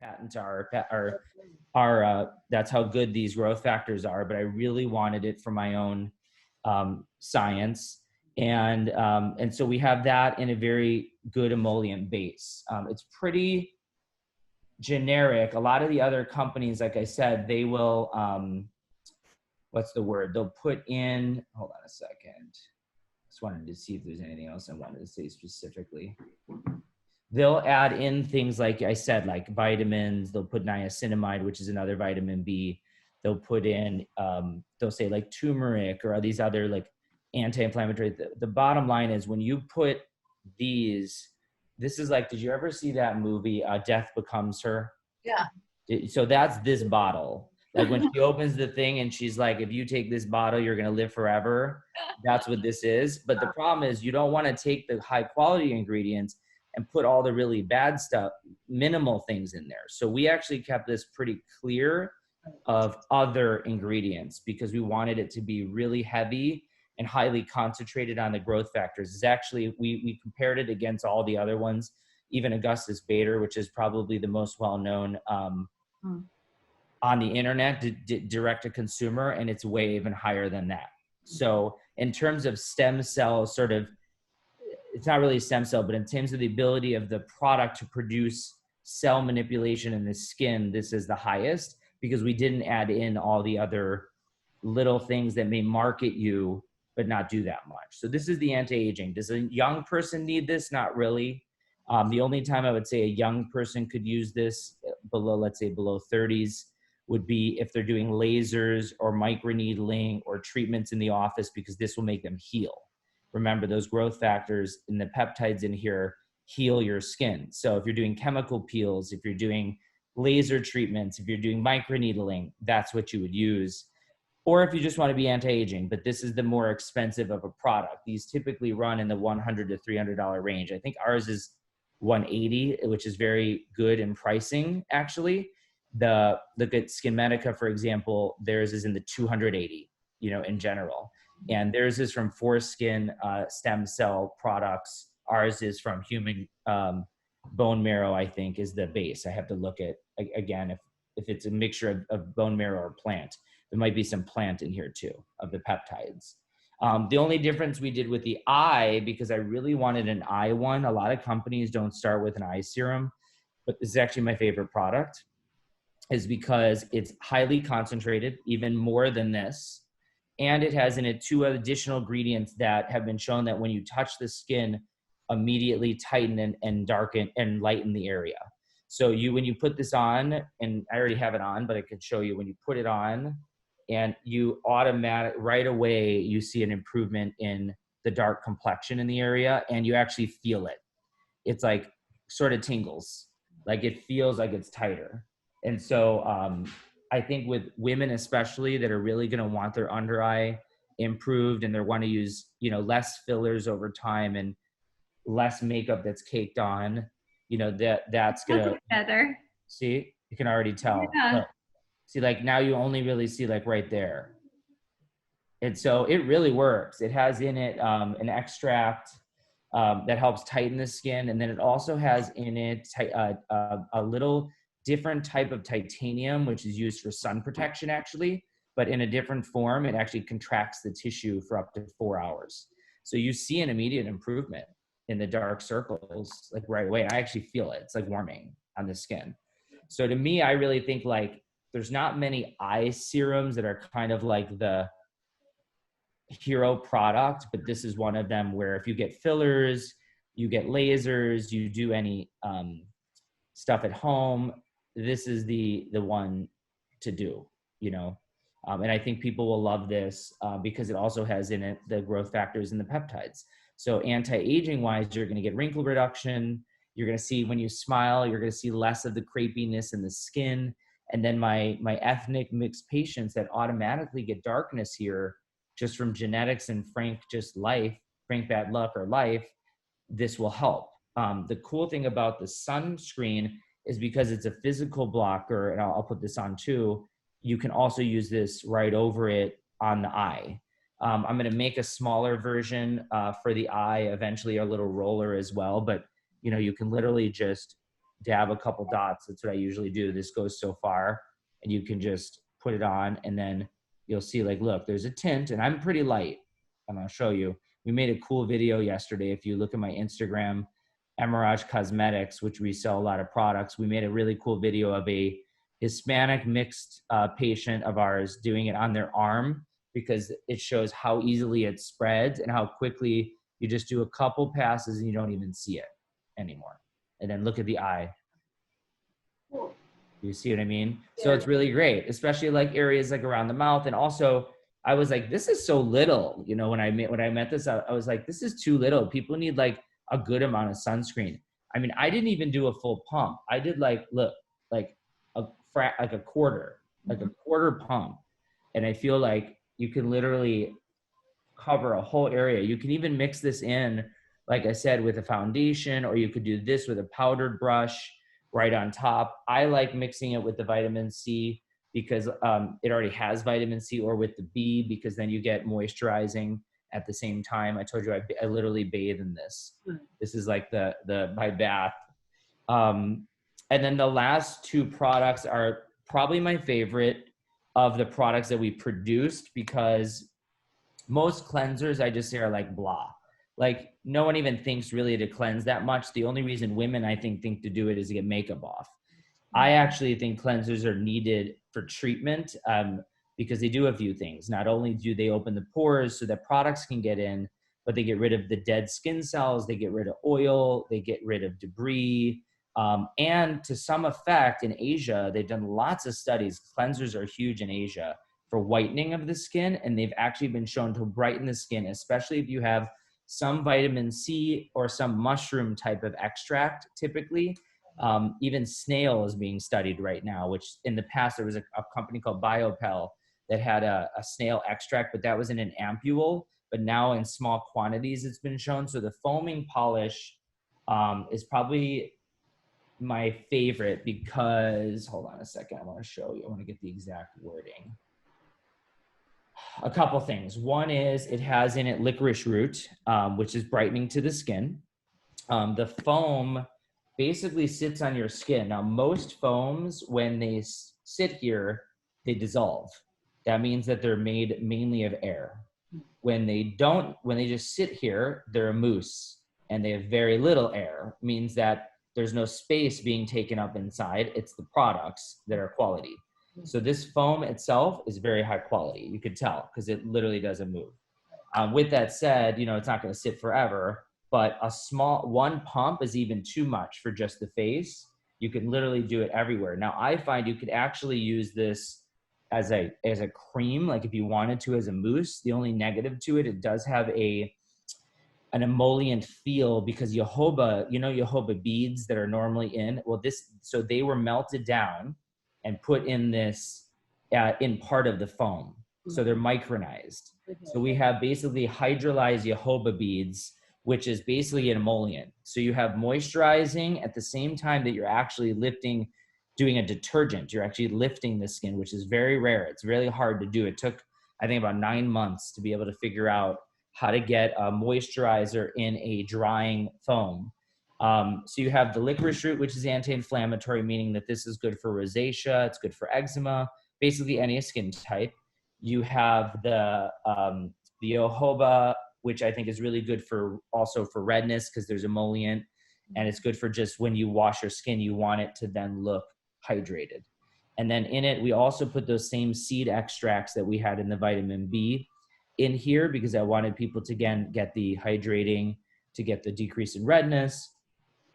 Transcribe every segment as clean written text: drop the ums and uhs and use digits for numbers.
patent that's how good these growth factors are. But I really wanted it for my own science. And so we have that in a very good emollient base. It's pretty generic. A lot of the other companies, like I said, they will, what's the word? They'll put in, hold on a second. Just wanted to see if there's anything else I wanted to say specifically. They'll add in things like I said, like vitamins. They'll put niacinamide, which is another vitamin B. They'll put in, they'll say like turmeric or these other like anti-inflammatory. The bottom line is when you put these, this is like, did you ever see that movie, Death Becomes Her? Yeah. So that's this bottle. Like when she opens the thing and she's like, if you take this bottle, you're going to live forever. That's what this is. But the problem is you don't want to take the high quality ingredients and put all the really bad stuff, minimal things in there. So we actually kept this pretty clear of other ingredients because we wanted it to be really heavy and highly concentrated on the growth factors. It's actually, we compared it against all the other ones, even Augustus Bader, which is probably the most well-known on the internet, direct to consumer, and it's way even higher than that. So in terms of stem cell sort of, it's not really a stem cell, but in terms of the ability of the product to produce cell manipulation in the skin, this is the highest because we didn't add in all the other little things that may market you, but not do that much. So this is the anti-aging. Does a young person need this? Not really. The only time I would say a young person could use this below, let's say below 30s, would be if they're doing lasers or microneedling or treatments in the office because this will make them heal. Remember, those growth factors and the peptides in here heal your skin. So if you're doing chemical peels, if you're doing laser treatments, if you're doing microneedling, that's what you would use. Or if you just want to be anti-aging, but this is the more expensive of a product. These typically run in the $100 to $300 range. I think ours is $180, which is very good in pricing, actually. Look at SkinMedica, for example, theirs is in the $280, in general. And theirs is from foreskin stem cell products. Ours is from human bone marrow, I think, is the base. I have to look at, again, if it's a mixture of bone marrow or plant. There might be some plant in here too, of the peptides. The only difference we did with the eye, because I really wanted an eye one, a lot of companies don't start with an eye serum, but this is actually my favorite product, is because it's highly concentrated, even more than this. And it has in it 2 additional ingredients that have been shown that when you touch the skin, immediately tighten and darken and lighten the area. So when you put this on, and I already have it on, but I could show you when you put it on, and you right away, you see an improvement in the dark complexion in the area, and you actually feel it. It's like sort of tingles, like it feels like it's tighter. And so I think with women especially that are really going to want their under eye improved and they want to use, less fillers over time and less makeup that's caked on, that's going to together. See, you can already tell. Yeah. Look, see, like now you only really see like right there. And so it really works. It has in it an extract that helps tighten the skin. And then it also has in it a little different type of titanium, which is used for sun protection actually, but in a different form. It actually contracts the tissue for up to 4 hours. So you see an immediate improvement in the dark circles like right away. I actually feel it. It's like warming on the skin. So to me, I really think like there's not many eye serums that are kind of like the hero product, but this is one of them where if you get fillers, you get lasers, you do any stuff at home, this is the one to do, and I think people will love this because it also has in it the growth factors and the peptides. So anti-aging wise, you're going to get wrinkle reduction. You're going to see when you smile, you're going to see less of the crepiness in the skin. And then my ethnic mixed patients that automatically get darkness here just from genetics and frank bad luck or life, this will help. The cool thing about the sunscreen is because it's a physical blocker, and I'll put this on too, you can also use this right over it on the eye. I'm going to make a smaller version for the eye, eventually a little roller as well, but you can literally just dab a couple dots. That's what I usually do. This goes so far, and you can just put it on, and then you'll see, like, look, there's a tint, and I'm pretty light. I'm gonna show you. We made a cool video yesterday. If you look at my Instagram, Emerage Cosmetics, which we sell a lot of products, we made a really cool video of a Hispanic mixed patient of ours doing it on their arm, because it shows how easily it spreads and how quickly you just do a couple passes and you don't even see it anymore. And then look at the eye. Cool. You see what I mean? Yeah. So it's really great, especially like areas like around the mouth. And also, I was like, this is so little. You know, when I met this, I was like, this is too little. People need like a good amount of sunscreen. I mean, I didn't even do a full pump. I did like, look, like a quarter, like a quarter pump. And I feel like you can literally cover a whole area. You can even mix this in, like I said, with a foundation, or you could do this with a powdered brush right on top. I like mixing it with the vitamin C because it already has vitamin C, or with the B, because then you get moisturizing at the same time. I told you I literally bathe in this. This is like my bath. And then the last two products are probably my favorite of the products that we produced, because most cleansers I just say are like blah. Like no one even thinks really to cleanse that much. The only reason women I think to do it is to get makeup off. I actually think cleansers are needed for treatment because they do a few things. Not only do they open the pores so that products can get in, but they get rid of the dead skin cells, they get rid of oil, they get rid of debris. And to some effect in Asia, they've done lots of studies. Cleansers are huge in Asia for whitening of the skin, and they've actually been shown to brighten the skin, especially if you have some vitamin C or some mushroom type of extract, typically. Even snail is being studied right now, which in the past there was a company called Biopel that had a snail extract, but that was in an ampule, but now in small quantities it's been shown. So the foaming polish is probably my favorite because, hold on a second, I want to show you, I want to get the exact wording. A couple things. One is it has in it licorice root, which is brightening to the skin. The foam basically sits on your skin. Now, most foams, when they sit here, they dissolve. That means that they're made mainly of air. When they just sit here, they're a mousse, and they have very little air. It means that there's no space being taken up inside. It's the products that are quality. So this foam itself is very high quality. You could tell because it literally doesn't move. With that said, you know, it's not going to sit forever, but one pump is even too much for just the face. You can literally do it everywhere. Now, I find you could actually use this as a cream, like if you wanted to, as a mousse. The only negative to it, it does have an emollient feel because jojoba beads that are normally in, so they were melted down and put in this in part of the foam. So they're micronized. So we have basically hydrolyzed jojoba beads, which is basically an emollient. So you have moisturizing at the same time that you're actually doing a detergent. You're actually lifting the skin, which is very rare. It's really hard to do. It took, I think, about 9 months to be able to figure out how to get a moisturizer in a drying foam. So you have the licorice root, which is anti-inflammatory, meaning that this is good for rosacea, it's good for eczema, basically any skin type. You have the jojoba, which I think is really good also for redness because there's emollient, and it's good for just when you wash your skin, you want it to then look hydrated. And then in it, we also put those same seed extracts that we had in the vitamin B in here because I wanted people to, again, get the hydrating, to get the decrease in redness.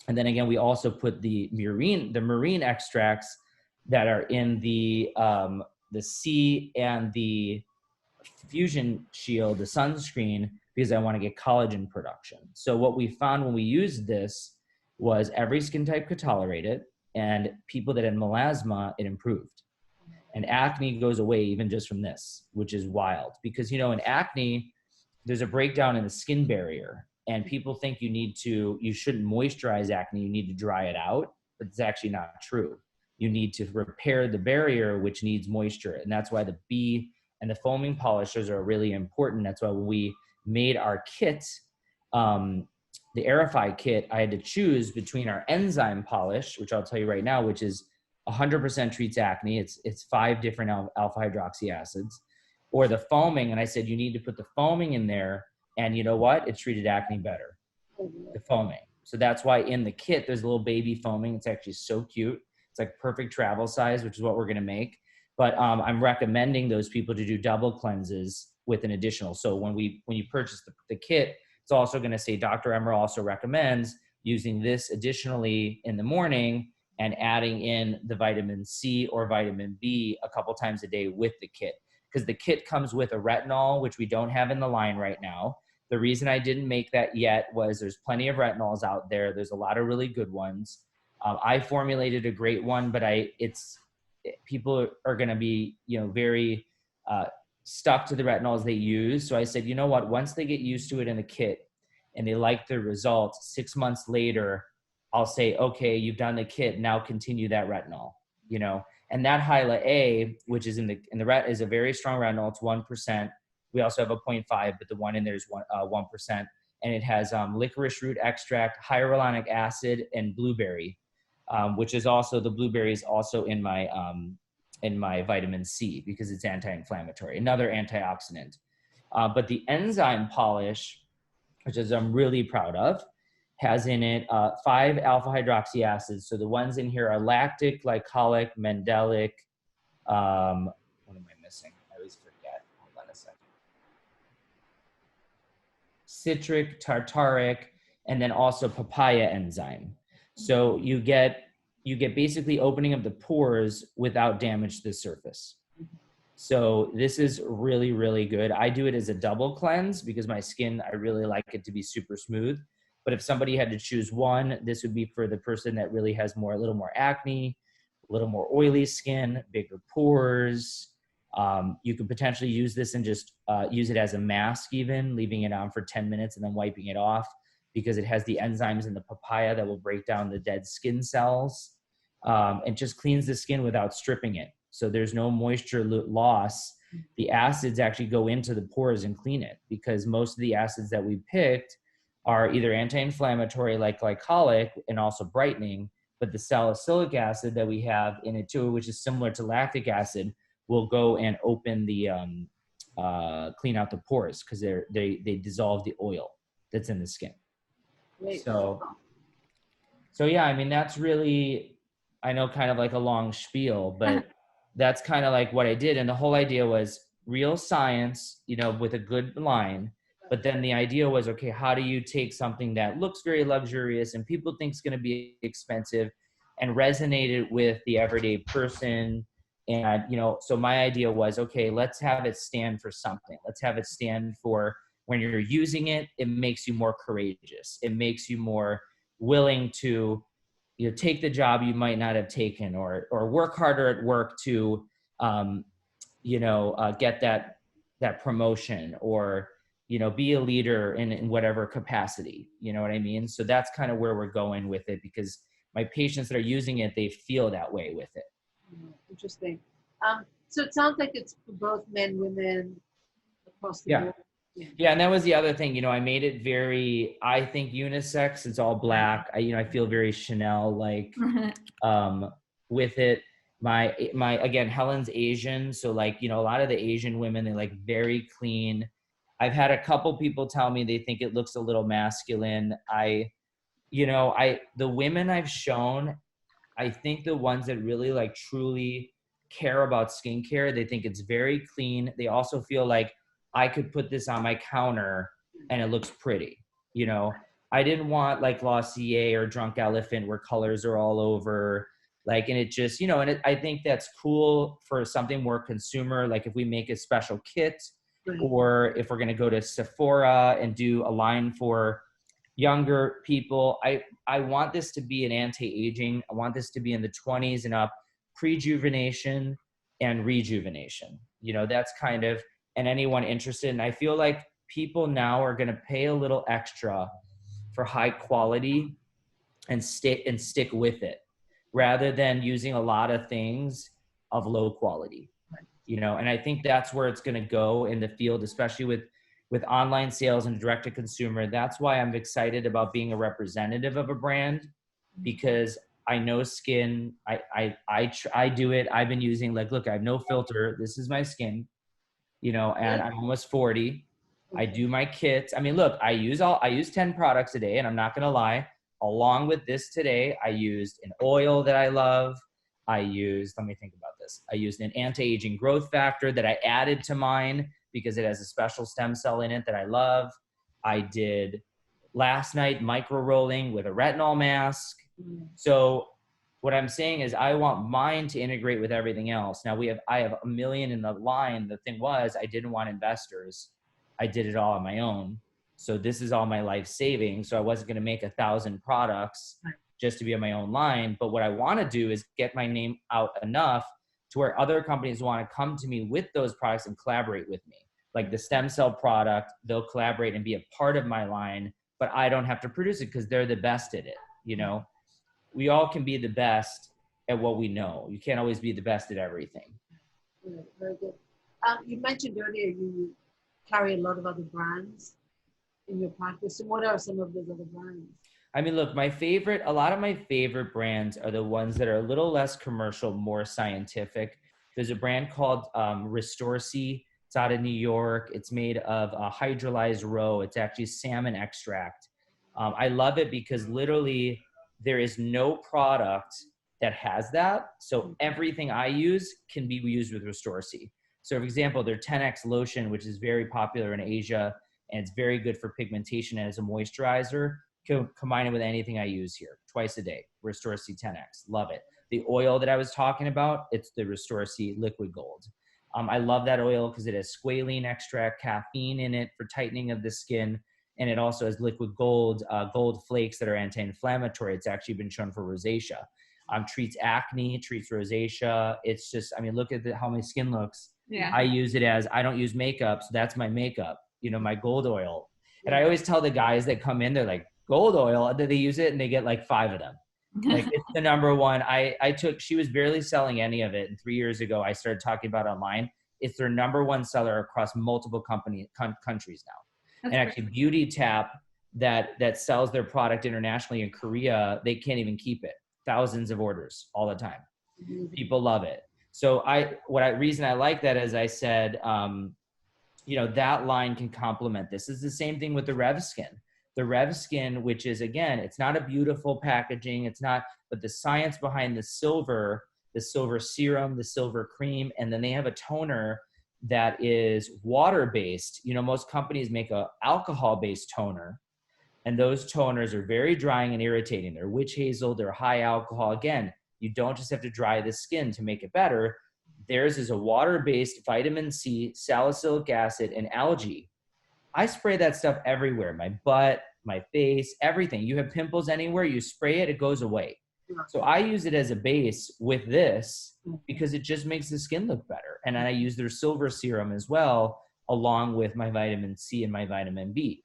And then again, we also put the marine extracts that are in the C and the Fusion Shield, the sunscreen, because I want to get collagen production. So what we found when we used this was every skin type could tolerate it, and people that had melasma, it improved. And acne goes away even just from this, which is wild because, you know, in acne, there's a breakdown in the skin barrier, and people think you shouldn't moisturize acne, you need to dry it out, but it's actually not true. You need to repair the barrier, which needs moisture. And that's why the B and the foaming polishers are really important. That's why when we made our kit, the Aerify kit, I had to choose between our enzyme polish, which I'll tell you right now, which is 100% treats acne. It's 5 different alpha hydroxy acids, or the foaming. And I said, you need to put the foaming in there. And you know what? It treated acne better, the foaming. So that's why in the kit, there's a little baby foaming. It's actually so cute. It's like perfect travel size, which is what we're going to make. But I'm recommending those people to do double cleanses with an additional. So when you purchase the kit, it's also going to say Dr.Emer also recommends using this additionally in the morning and adding in the vitamin C or vitamin B a couple times a day with the kit. Because the kit comes with a retinol, which we don't have in the line right now. The reason I didn't make that yet was there's plenty of retinols out there. There's a lot of really good ones. I formulated a great one, but people are going to be, very stuck to the retinols they use. So I said, you know what, once they get used to it in the kit and they like the results, 6 months later, I'll say, okay, you've done the kit, now continue that retinol, and that Hyla A, which is in the ret, is a very strong retinol. It's 1%. We also have a 0.5, but the one in there is 1%. And it has licorice root extract, hyaluronic acid, and blueberry, which is also, the blueberry is also in my vitamin C because it's anti-inflammatory, another antioxidant. But the enzyme polish, which is I'm really proud of, has in it 5 alpha hydroxy acids. So the ones in here are lactic, glycolic, mandelic. What am I missing? I always forget. Hold on a second. Citric, tartaric, and then also papaya enzyme. So you get basically opening of the pores without damage to the surface. So this is really, really good. I do it as a double cleanse because my skin, I really like it to be super smooth. But if somebody had to choose one, this would be for the person that really has a little more acne, a little more oily skin, bigger pores. You could potentially use this and just use it as a mask even, leaving it on for 10 minutes and then wiping it off because it has the enzymes in the papaya that will break down the dead skin cells. And just cleans the skin without stripping it. So there's no moisture loss. The acids actually go into the pores and clean it because most of the acids that we picked are either anti-inflammatory like glycolic and also brightening, but the salicylic acid that we have in it too, which is similar to lactic acid, will go and open the, clean out the pores because they dissolve the oil that's in the skin. Great. So yeah, I mean, that's really, I know, kind of like a long spiel, but that's kind of like what I did. And the whole idea was real science, with a good line. But then the idea was, okay, how do you take something that looks very luxurious and people think is going to be expensive and resonate it with the everyday person? And, so my idea was, okay, let's have it stand for something. Let's have it stand for when you're using it, it makes you more courageous. It makes you more willing to take the job you might not have taken or work harder at work to get that promotion or be a leader in whatever capacity, you know what I mean? So that's kind of where we're going with it because my patients that are using it, they feel that way with it. Interesting. So it sounds like it's for both men, women, across the board. Yeah, and that was the other thing. I made it very, I think, unisex. It's all black. I feel very Chanel like with it. My again, Helen's Asian, so a lot of the Asian women, they like very clean. I've had a couple people tell me they think it looks a little masculine. The women I've shown, I think the ones that really truly care about skincare, they think it's very clean. They also feel like I could put this on my counter and it looks pretty. I didn't want Glossier or Drunk Elephant where colors are all over. And it just, I think that's cool for something more consumer. If we make a special kit or if we're going to go to Sephora and do a line for younger people, I want this to be an anti-aging. I want this to be in the 20s and up, prejuvenation and rejuvenation. That's kind of, and anyone interested. And I feel like people now are going to pay a little extra for high quality and stick with it rather than using a lot of things of low quality, and I think that's where it's going to go in the field, especially with with online sales and direct to consumer. That's why I'm excited about being a representative of a brand, because I know skin. I do it. I've been using, like, look, I have no filter. This is my skin, you know, and I'm almost 40. I do my kits. I mean, look, I use 10 products a day, and I'm not going to lie. Along with this today, I used an oil that I love. Let me think about this. I used an anti-aging growth factor that I added to mine because it has a special stem cell in it that I love. I did last night micro rolling with a retinol mask. So what I'm saying is I want mine to integrate with everything else. Now I have a million in the line. The thing was, I didn't want investors. I did it all on my own. So this is all my life savings. So I wasn't going to make 1,000 products just to be on my own line. But what I want to do is get my name out enough to where other companies want to come to me with those products and collaborate with me. Like the stem cell product, they'll collaborate and be a part of my line, but I don't have to produce it because they're the best at it. You know, we all can be the best at what we know. You can't always be the best at everything. Very good. You mentioned earlier you carry a lot of other brands in your practice. So what are some of those other brands? I mean, look, a lot of my favorite brands are the ones that are a little less commercial, more scientific. There's a brand called Restoracy. It's out of New York. It's made of hydrolyzed roe. It's actually salmon extract. I love it because literally there is no product that has that. So everything I use can be used with Restoracy. So for example, their 10X lotion, which is very popular in Asia, and it's very good for pigmentation and as a moisturizer. Combine it with anything I use here twice a day. Restoracy 10X, love it. The oil that I was talking about, it's the Restoracy Liquid Gold. I love that oil because it has squalene extract, caffeine in it for tightening of the skin. And it also has liquid gold, gold flakes that are anti-inflammatory. It's actually been shown for rosacea. Treats acne, treats rosacea. It's just, I mean, look at how my skin looks. Yeah. I use it I don't use makeup, so that's my makeup, you know, my gold oil. And I always tell the guys that come in, they're like, gold oil, that they use it and they get like 5 of them. Like it's the number one. She was barely selling any of it. And 3 years ago, I started talking about it online. It's their number one seller across multiple countries now. That's and actually great. Beauty Tap that sells their product internationally in Korea, they can't even keep it. Thousands of orders all the time. Mm-hmm. People love it. So reason I like that, as I said, you know, that line can complement this. It's the same thing with the Rev Skin. The Rev Skin, which is, again, it's not a beautiful packaging. But the science behind the silver serum, the silver cream, and then they have a toner that is water-based. You know, most companies make a alcohol-based toner, and those toners are very drying and irritating. They're witch hazel, they're high alcohol. Again, you don't just have to dry the skin to make it better. Theirs is a water-based vitamin C, salicylic acid, and algae. I spray that stuff everywhere, my butt, my face, everything. You have pimples anywhere, you spray it, it goes away. So I use it as a base with this because it just makes the skin look better. And I use their silver serum as well, along with my vitamin C and my vitamin B.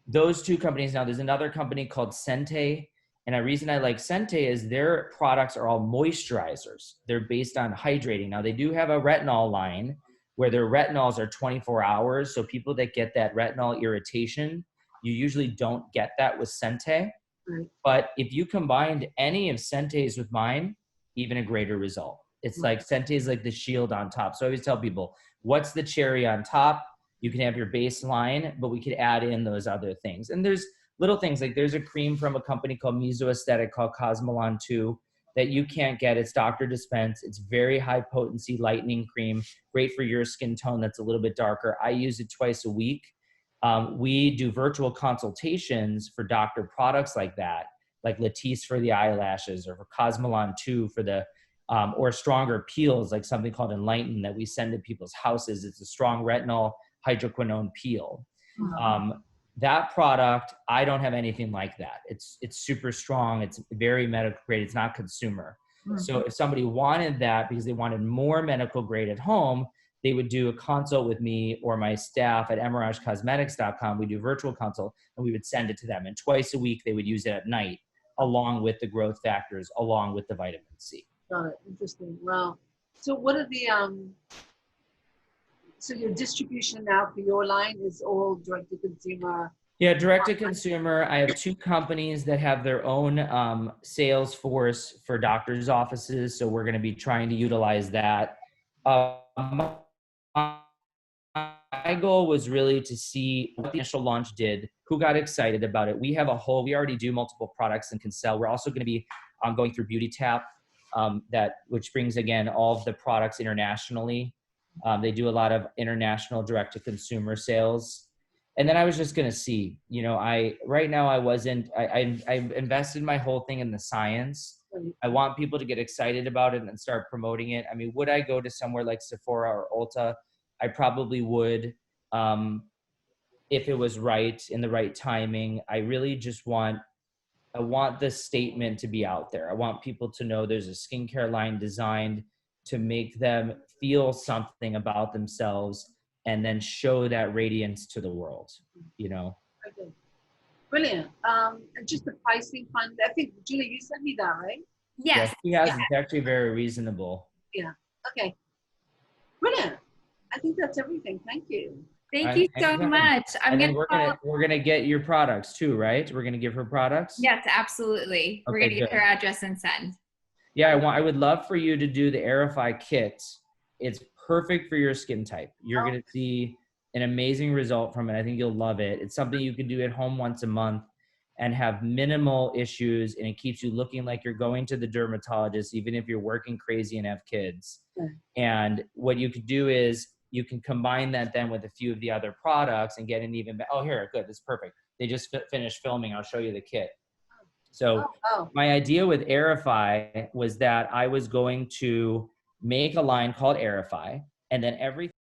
Those two companies. Now there's another company called Sente. And the reason I like Sente is their products are all moisturizers. They're based on hydrating. Now they do have a retinol line where their retinols are 24 hours. So people that get that retinol irritation, you usually don't get that with Sente. Right. But if you combined any of Sente's with mine, even a greater result. It's like Sente is like the shield on top. So I always tell people, what's the cherry on top? You can have your baseline, but we could add in those other things. And there's little things like there's a cream from a company called Mesoaesthetic called Cosmelan 2 that you can't get. It's doctor dispensed. It's very high potency lightening cream, great for your skin tone that's a little bit darker. I use it twice a week. We do virtual consultations for doctor products like that, like Latisse for the eyelashes, or for Cosmelan 2 for the, or stronger peels, like something called Enlighten that we send to people's houses. It's a strong retinol hydroquinone peel. Mm-hmm. That product, I don't have anything like that. It's super strong. It's very medical grade. It's not consumer. Mm-hmm. So if somebody wanted that because they wanted more medical grade at home, they would do a consult with me or my staff at emeragecosmetics.com. We do virtual consult and we would send it to them. And twice a week, they would use it at night along with the growth factors, along with the vitamin C. Got it. Interesting. Wow. So what are the, So your distribution now for your line is all direct to consumer. Yeah, direct to consumer. I have two companies that have their own sales force for doctors' offices, so we're going to be trying to utilize that. My my goal was really to see what the initial launch did, who got excited about it. We already do multiple products and can sell. We're also going to be going through Beauty Tap, which brings again all of the products internationally. They do a lot of international direct to consumer sales. And then I was just going to see, right now I invested my whole thing in the science. I want people to get excited about it and start promoting it. I mean, would I go to somewhere like Sephora or Ulta? I probably would, if it was right in the right timing. I really just I want this statement to be out there. I want people to know there's a skincare line designed to make them feel something about themselves and then show that radiance to the world, Okay. Brilliant. And just the pricing fund. I think Julie, you sent me that, right? Yes. It's actually very reasonable. Yeah. Okay. Brilliant. I think that's everything. Thank you. Thank you so much. We're gonna get your products too, right? We're gonna give her products. Yes, absolutely. We're gonna get her address and send. Yeah, I would love for you to do the Aerify kit. It's perfect for your skin type. You're gonna see an amazing result from it. I think you'll love it. It's something you can do at home once a month and have minimal issues, and it keeps you looking like you're going to the dermatologist, even if you're working crazy and have kids. And what you could do is you can combine that then with a few of the other products and get an even better. Oh, here, good, that's perfect. They just finished filming. I'll show you the kit. So my idea with Aerify was that I was going to make a line called Aerify, and then everything